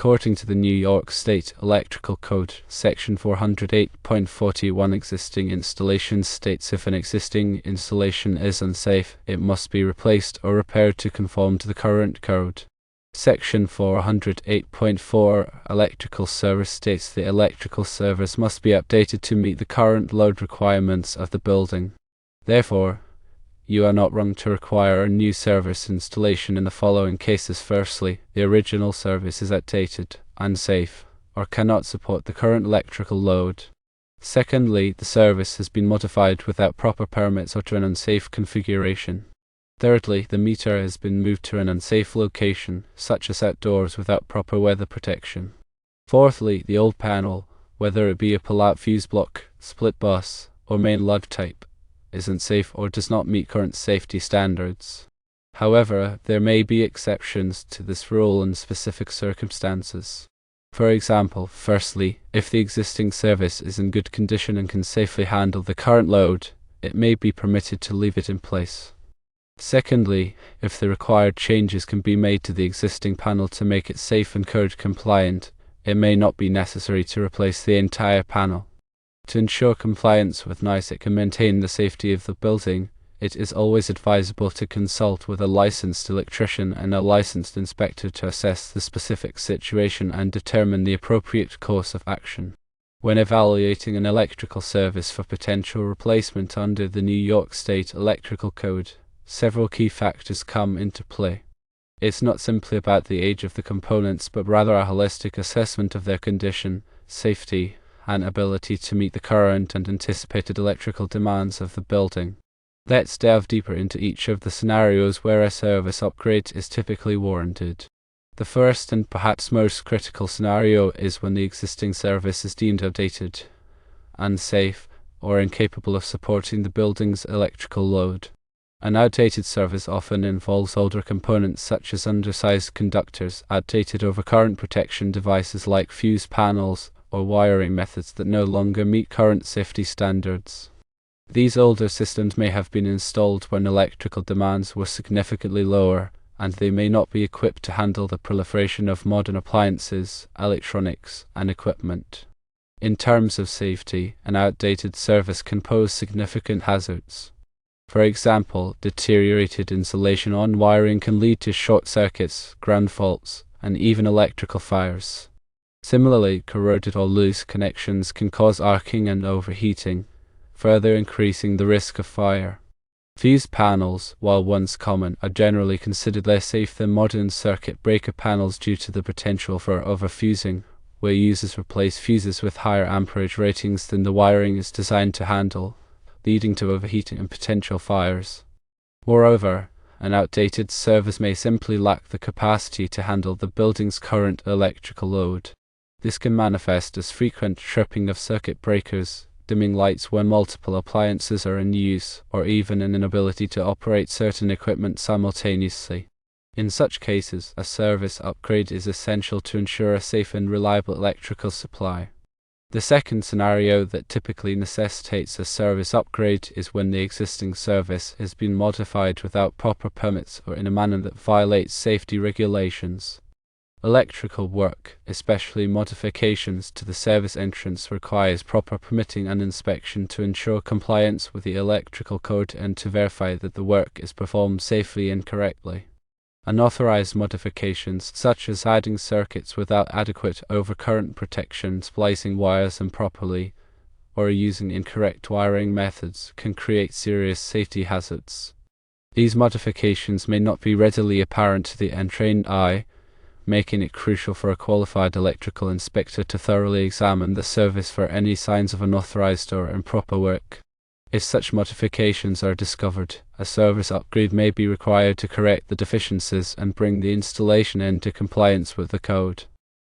According to the New York State Electrical Code, Section 408.41, existing installations states if an existing installation is unsafe, it must be replaced or repaired to conform to the current code. Section 408.4, electrical service, states the electrical service must be updated to meet the current load requirements of the building. Therefore, you are not wrong to require a new service installation in the following cases. Firstly, the original service is outdated, unsafe, or cannot support the current electrical load. Secondly, the service has been modified without proper permits or to an unsafe configuration. Thirdly, the meter has been moved to an unsafe location, such as outdoors without proper weather protection. Fourthly, the old panel, whether it be a pull-out fuse block, split bus, or main lug type, is unsafe or does not meet current safety standards. However, there may be exceptions to this rule in specific circumstances. For example, firstly, if the existing service is in good condition and can safely handle the current load, it may be permitted to leave it in place. Secondly, if the required changes can be made to the existing panel to make it safe and code compliant, it may not be necessary to replace the entire panel. To ensure compliance with NICE and maintain the safety of the building, it is always advisable to consult with a licensed electrician and a licensed inspector to assess the specific situation and determine the appropriate course of action. When evaluating an electrical service for potential replacement under the New York State Electrical Code, several key factors come into play. It's not simply about the age of the components, but rather a holistic assessment of their condition, safety, and ability to meet the current and anticipated electrical demands of the building. Let's delve deeper into each of the scenarios where a service upgrade is typically warranted. The first and perhaps most critical scenario is when the existing service is deemed outdated, unsafe, or incapable of supporting the building's electrical load. An outdated service often involves older components such as undersized conductors, outdated overcurrent protection devices like fuse panels, or wiring methods that no longer meet current safety standards. These older systems may have been installed when electrical demands were significantly lower, and they may not be equipped to handle the proliferation of modern appliances, electronics, and equipment. In terms of safety, an outdated service can pose significant hazards. For example, deteriorated insulation on wiring can lead to short circuits, ground faults, and even electrical fires. Similarly, corroded or loose connections can cause arcing and overheating, further increasing the risk of fire. Fuse panels, while once common, are generally considered less safe than modern circuit breaker panels due to the potential for overfusing, where users replace fuses with higher amperage ratings than the wiring is designed to handle, leading to overheating and potential fires. Moreover, an outdated service may simply lack the capacity to handle the building's current electrical load. This can manifest as frequent tripping of circuit breakers, dimming lights when multiple appliances are in use, or even an inability to operate certain equipment simultaneously. In such cases, a service upgrade is essential to ensure a safe and reliable electrical supply. The second scenario that typically necessitates a service upgrade is when the existing service has been modified without proper permits or in a manner that violates safety regulations. Electrical work, especially modifications to the service entrance, requires proper permitting and inspection to ensure compliance with the electrical code and to verify that the work is performed safely and correctly. Unauthorized modifications, such as adding circuits without adequate overcurrent protection, splicing wires improperly, or using incorrect wiring methods, can create serious safety hazards. These modifications may not be readily apparent to the untrained eye, making it crucial for a qualified electrical inspector to thoroughly examine the service for any signs of unauthorized or improper work. If such modifications are discovered, a service upgrade may be required to correct the deficiencies and bring the installation into compliance with the code.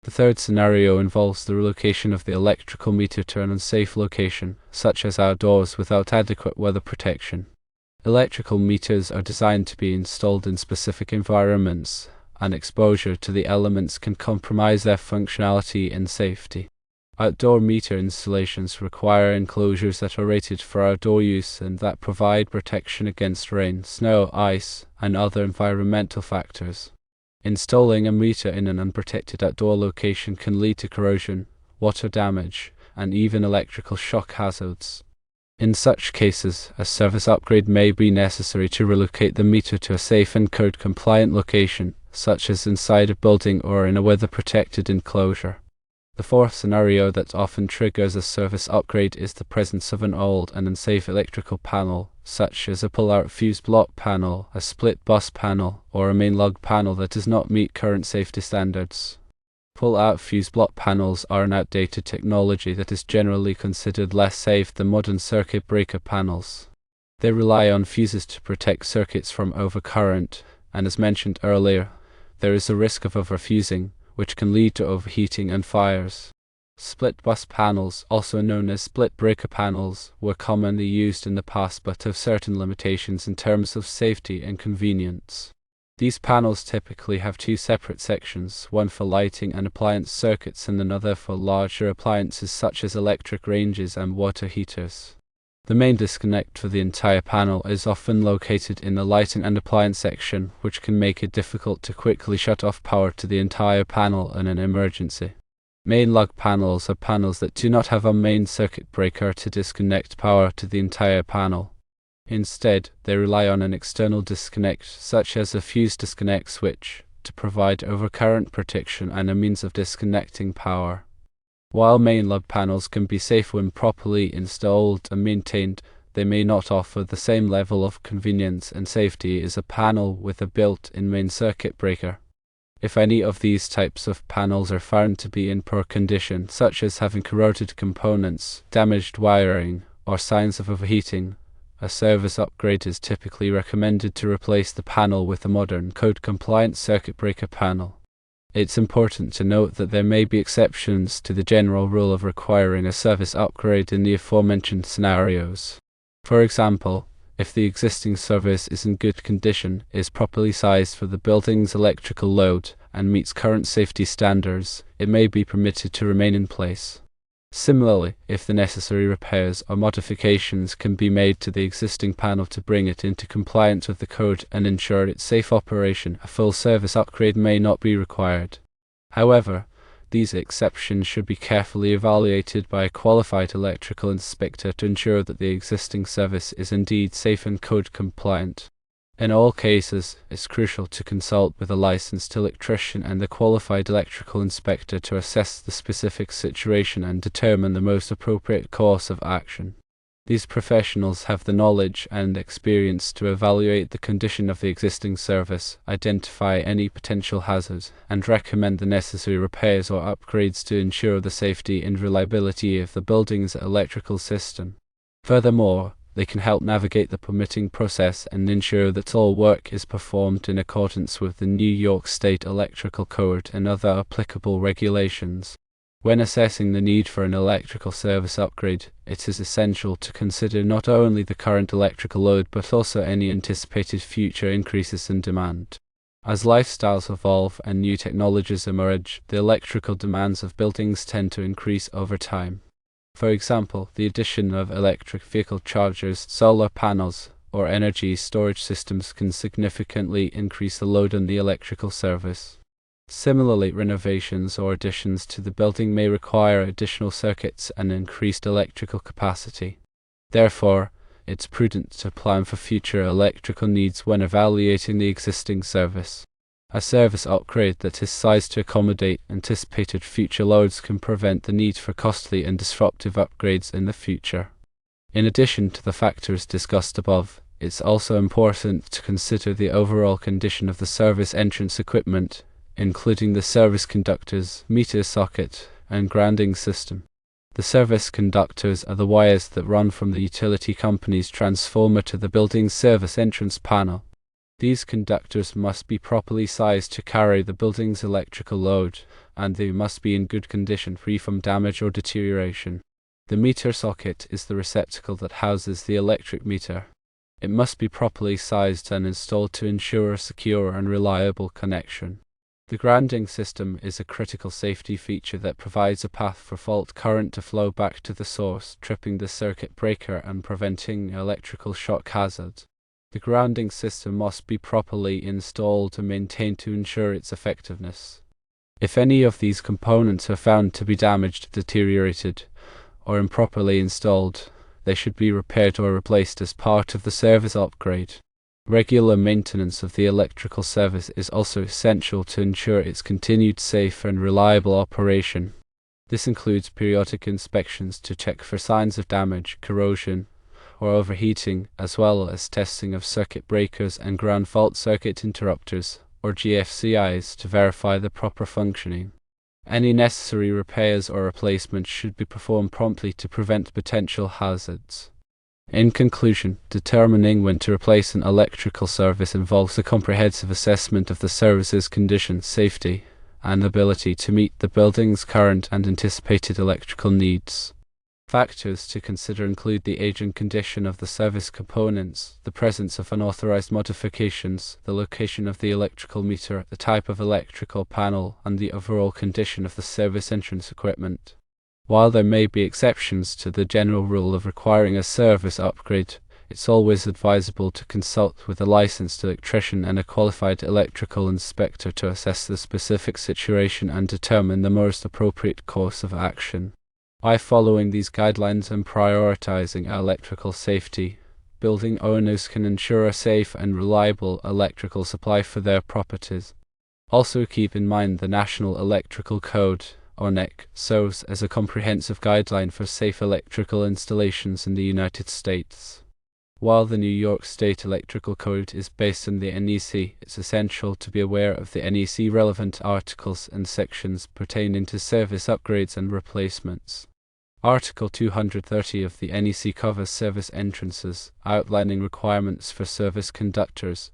The third scenario involves the relocation of the electrical meter to an unsafe location, such as outdoors without adequate weather protection. Electrical meters are designed to be installed in specific environments, and exposure to the elements can compromise their functionality and safety. Outdoor meter installations require enclosures that are rated for outdoor use and that provide protection against rain, snow, ice, and other environmental factors. Installing a meter in an unprotected outdoor location can lead to corrosion, water damage, and even electrical shock hazards. In such cases, a service upgrade may be necessary to relocate the meter to a safe and code-compliant location, such as inside a building or in a weather-protected enclosure. The fourth scenario that often triggers a service upgrade is the presence of an old and unsafe electrical panel, such as a pull-out fuse block panel, a split bus panel, or a main lug panel that does not meet current safety standards. Pull-out fuse block panels are an outdated technology that is generally considered less safe than modern circuit breaker panels. They rely on fuses to protect circuits from overcurrent, and as mentioned earlier, there is a risk of overfusing, which can lead to overheating and fires. Split bus panels, also known as split breaker panels, were commonly used in the past but have certain limitations in terms of safety and convenience. These panels typically have two separate sections, one for lighting and appliance circuits and another for larger appliances such as electric ranges and water heaters. The main disconnect for the entire panel is often located in the lighting and appliance section, which can make it difficult to quickly shut off power to the entire panel in an emergency. Main lug panels are panels that do not have a main circuit breaker to disconnect power to the entire panel. Instead, they rely on an external disconnect, such as a fuse disconnect switch, to provide overcurrent protection and a means of disconnecting power. While main lug panels can be safe when properly installed and maintained, they may not offer the same level of convenience and safety as a panel with a built-in main circuit breaker. If any of these types of panels are found to be in poor condition, such as having corroded components, damaged wiring, or signs of overheating, a service upgrade is typically recommended to replace the panel with a modern, code-compliant circuit breaker panel. It's important to note that there may be exceptions to the general rule of requiring a service upgrade in the aforementioned scenarios. For example, if the existing service is in good condition, is properly sized for the building's electrical load, and meets current safety standards, it may be permitted to remain in place. Similarly, if the necessary repairs or modifications can be made to the existing panel to bring it into compliance with the code and ensure its safe operation, a full service upgrade may not be required. However, these exceptions should be carefully evaluated by a qualified electrical inspector to ensure that the existing service is indeed safe and code compliant. In all cases, it's crucial to consult with a licensed electrician and a qualified electrical inspector to assess the specific situation and determine the most appropriate course of action. These professionals have the knowledge and experience to evaluate the condition of the existing service, identify any potential hazards, and recommend the necessary repairs or upgrades to ensure the safety and reliability of the building's electrical system. Furthermore, they can help navigate the permitting process and ensure that all work is performed in accordance with the New York State Electrical Code and other applicable regulations. When assessing the need for an electrical service upgrade, it is essential to consider not only the current electrical load but also any anticipated future increases in demand. As lifestyles evolve and new technologies emerge, the electrical demands of buildings tend to increase over time. For example, the addition of electric vehicle chargers, solar panels, or energy storage systems can significantly increase the load on the electrical service. Similarly, renovations or additions to the building may require additional circuits and increased electrical capacity. Therefore, it's prudent to plan for future electrical needs when evaluating the existing service. A service upgrade that is sized to accommodate anticipated future loads can prevent the need for costly and disruptive upgrades in the future. In addition to the factors discussed above, it's also important to consider the overall condition of the service entrance equipment, including the service conductors, meter socket, and grounding system. The service conductors are the wires that run from the utility company's transformer to the building's service entrance panel. These conductors must be properly sized to carry the building's electrical load, and they must be in good condition, free from damage or deterioration. The meter socket is the receptacle that houses the electric meter. It must be properly sized and installed to ensure a secure and reliable connection. The grounding system is a critical safety feature that provides a path for fault current to flow back to the source, tripping the circuit breaker and preventing electrical shock hazard. The grounding system must be properly installed and maintained to ensure its effectiveness. If any of these components are found to be damaged, deteriorated, or improperly installed, they should be repaired or replaced as part of the service upgrade. Regular maintenance of the electrical service is also essential to ensure its continued safe and reliable operation. This includes periodic inspections to check for signs of damage, corrosion, or overheating, as well as testing of circuit breakers and ground fault circuit interrupters, or GFCIs, to verify the proper functioning. Any necessary repairs or replacements should be performed promptly to prevent potential hazards. In conclusion, determining when to replace an electrical service involves a comprehensive assessment of the service's condition, safety, and ability to meet the building's current and anticipated electrical needs. Factors to consider include the age and condition of the service components, the presence of unauthorized modifications, the location of the electrical meter, the type of electrical panel, and the overall condition of the service entrance equipment. While there may be exceptions to the general rule of requiring a service upgrade, it's always advisable to consult with a licensed electrician and a qualified electrical inspector to assess the specific situation and determine the most appropriate course of action. By following these guidelines and prioritizing electrical safety, building owners can ensure a safe and reliable electrical supply for their properties. Also keep in mind the National Electrical Code, or NEC, serves as a comprehensive guideline for safe electrical installations in the United States. While the New York State Electrical Code is based on the NEC, it's essential to be aware of the NEC relevant articles and sections pertaining to service upgrades and replacements. Article 230 of the NEC covers service entrances, outlining requirements for service conductors,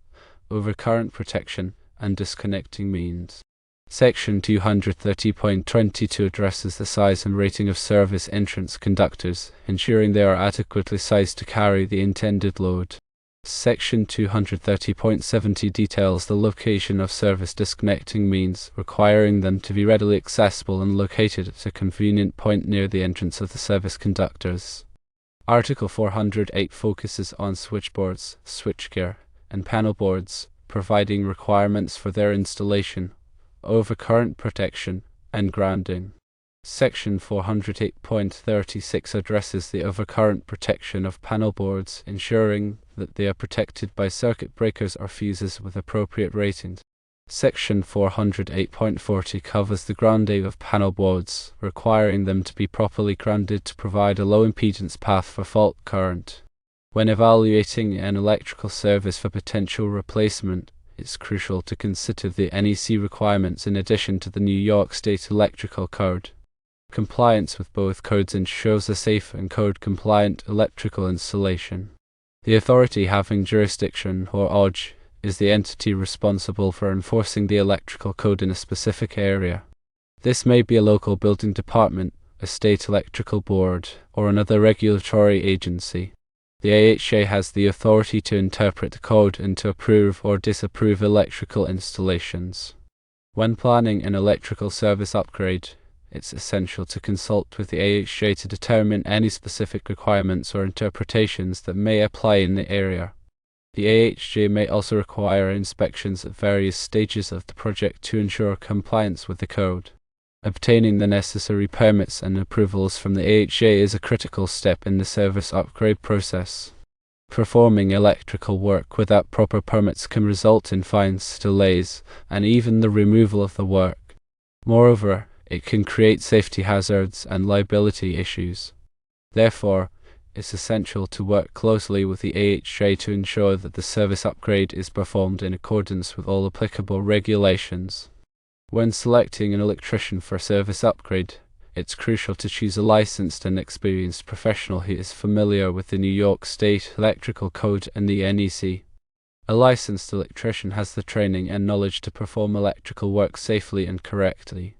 overcurrent protection, and disconnecting means. Section 230.22 addresses the size and rating of service entrance conductors, ensuring they are adequately sized to carry the intended load. Section 230.70 details the location of service disconnecting means, requiring them to be readily accessible and located at a convenient point near the entrance of the service conductors. Article 408 focuses on switchboards, switchgear, and panel boards, providing requirements for their installation, overcurrent protection, and grounding. Section 408.36 addresses the overcurrent protection of panel boards, ensuring that they are protected by circuit breakers or fuses with appropriate ratings. Section 408.40 covers the grounding of panel boards, requiring them to be properly grounded to provide a low impedance path for fault current. When evaluating an electrical service for potential replacement, it's crucial to consider the NEC requirements in addition to the New York State Electrical Code. Compliance with both codes ensures a safe and code-compliant electrical installation. The authority having jurisdiction, or OJ, is the entity responsible for enforcing the electrical code in a specific area. This may be a local building department, a state electrical board, or another regulatory agency. The AHJ has the authority to interpret the code and to approve or disapprove electrical installations. When planning an electrical service upgrade, it's essential to consult with the AHJ to determine any specific requirements or interpretations that may apply in the area. The AHJ may also require inspections at various stages of the project to ensure compliance with the code. Obtaining the necessary permits and approvals from the AHJ is a critical step in the service upgrade process. Performing electrical work without proper permits can result in fines, delays, and even the removal of the work. Moreover, it can create safety hazards and liability issues. Therefore, it's essential to work closely with the AHJ to ensure that the service upgrade is performed in accordance with all applicable regulations. When selecting an electrician for a service upgrade, it's crucial to choose a licensed and experienced professional who is familiar with the New York State Electrical Code and the NEC. A licensed electrician has the training and knowledge to perform electrical work safely and correctly.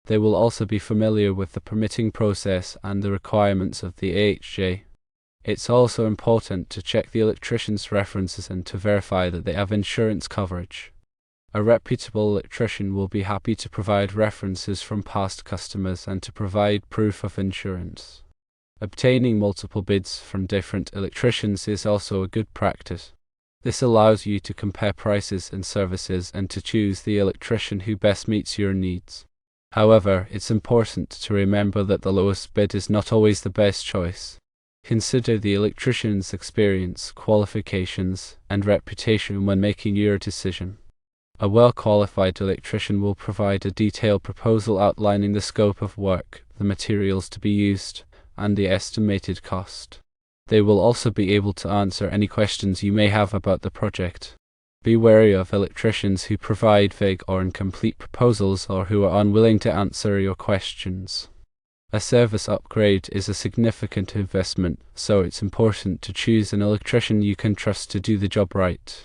They will also be familiar with the permitting process and the requirements of the AHJ. It's also important to check the electrician's references and to verify that they have insurance coverage. A reputable electrician will be happy to provide references from past customers and to provide proof of insurance. Obtaining multiple bids from different electricians is also a good practice. This allows you to compare prices and services and to choose the electrician who best meets your needs. However, it's important to remember that the lowest bid is not always the best choice. Consider the electrician's experience, qualifications, and reputation when making your decision. A well-qualified electrician will provide a detailed proposal outlining the scope of work, the materials to be used, and the estimated cost. They will also be able to answer any questions you may have about the project. Be wary of electricians who provide vague or incomplete proposals or who are unwilling to answer your questions. A service upgrade is a significant investment, so it's important to choose an electrician you can trust to do the job right.